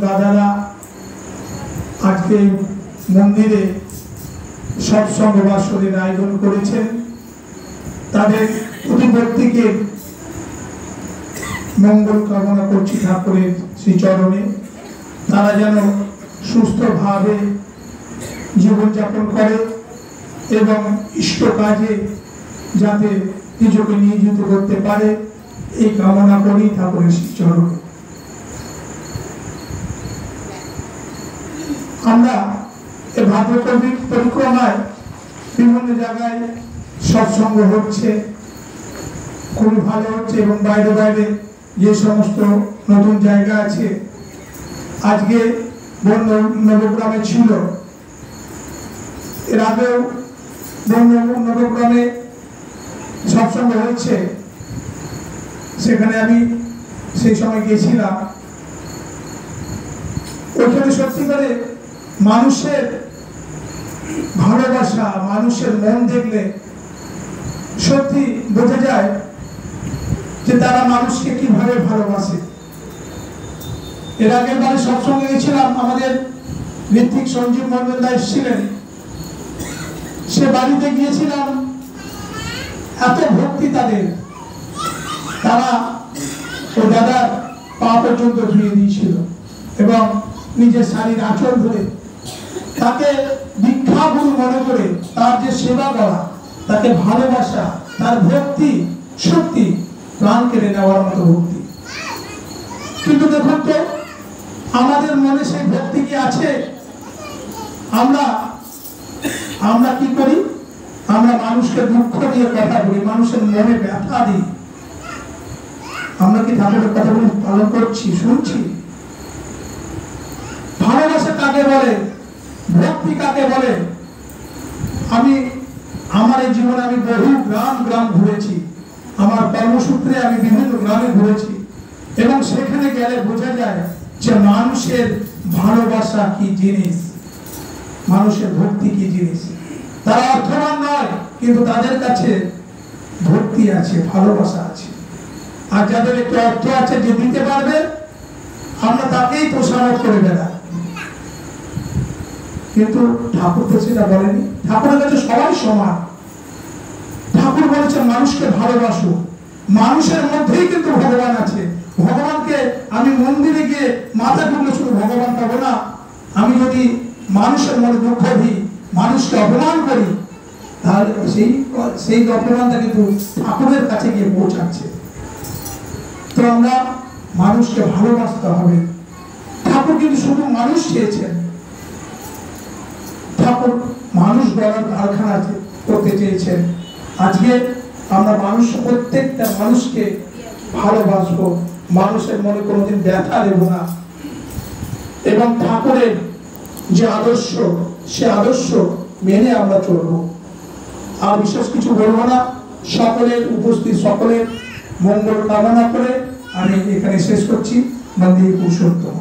দাদারা আজকে মন্দিরে সৎসঙ্গ বাসরের আয়োজন করেছেন। তাদের প্রতিপত্তিকে মঙ্গল কামনা করছি ঠাকুরের শ্রীচরণে। তারা যেন সুস্থভাবে জীবনযাপন করে এবং ইষ্ট কাজে যাতে নিজেকে নিয়োজিত করতে পারে, এই কামনা করি ঠাকুরের শ্রীচরণে। আমরা এই ভাদ্রপদ পরিক্রমায় বিভিন্ন জায়গায় সৎসঙ্গ হচ্ছে, খুবই ভালো হচ্ছে, এবং বাইরে বাইরে যে সমস্ত নতুন জায়গা আছে, আজকে নবগ্রামে ছিল, এর আগেও নবগ্রামে সৎসঙ্গ হচ্ছে, সেখানে আমি সেই সময় গেছিলাম। ওখানে সত্যিকারে মানুষের ভালোবাসা, মানুষের মন দেখলে সত্যি বোঝা যায় যে তারা মানুষকে কিভাবে ভালোবাসে। এর আগের বারে সৎসঙ্গে গেছিলাম, আমাদের ঋত্বিক সঞ্জীব মন্ডল দাস ছিলেন, সে বাড়িতে গিয়েছিলাম, এত ভক্তি তাদের, তারা ও দাদার পা পর্যন্ত ধুয়ে দিয়েছিল এবং নিজের শাড়ির আঁচল ধরে তাকে দীক্ষা গুরু মনে করে তার যে সেবা করা, তাকে ভালোবাসা, তার ভক্তি সত্যি প্রাণ কেড়ে নেওয়ার মতো ভক্তি। কিন্তু দেখুন তো, আমাদের মনে সেই ভক্তি কি আছে? আমরা কি করি? আমরা মানুষকে দুঃখ দিয়ে কথা বলি, মানুষের মনে ব্যথা দিই। আমরা কি ঠাকুরের কথাগুলি পালন করছি, শুনছি? ভালোবাসা কাকে বলে, ভক্তি কাকে বলে? আমার এই জীবনে আমি বহু গ্রাম ঘুরেছি, আমার কর্মসূত্রে আমি বিভিন্ন গ্রামে ঘুরেছি, এবং সেখানে গেলে বোঝা যায় যে মানুষের ভালোবাসা কি জিনিস, মানুষের ভক্তি কি জিনিস। তারা অর্থবান নয়, কিন্তু তাদের কাছে ভক্তি আছে, ভালোবাসা আছে। আর যাদের একটু অর্থ আছে, যে দিতে পারবে, আমরা তাকেই তোষামত করে বেড়াই। কিন্তু ঠাকুর তো সেটা বলেনি। ঠাকুরের কাছে সবাই সমান। ঠাকুর বলেছেন মানুষকে ভালোবাসো। মানুষের মধ্যেই কিন্তু ভগবান আছে। ভগবানকে আমি মন্দিরে গিয়ে মাথা টুকলে শুধু ভগবান পাবো না। আমি যদি মানুষের মনে দুঃখ দিই, মানুষকে অপমান করি, তাহলে সেই অপমানটা কিন্তু ঠাকুরের কাছে গিয়ে পৌঁছাচ্ছে। তো আমরা মানুষকে ভালোবাসতে হবে। ঠাকুর কিন্তু শুধু মানুষ চেয়েছেন, ঠাকুর মানুষ গড়ার কারখানা করতে চেয়েছেন। আজকে আমরা প্রত্যেকটা মানুষকে ভালোবাসবো, মানুষের মনে কোনোদিন ব্যথা দেব না, এবং ঠাকুরের যে আদর্শ, সে আদর্শ মেনে আমরা চলবো। আর বিশেষ কিছু বলবো না। সকলের উপস্থিত, সকলের মঙ্গল কামনা করে আমি এখানে শেষ করছি। বন্দে পুরুষোত্তম।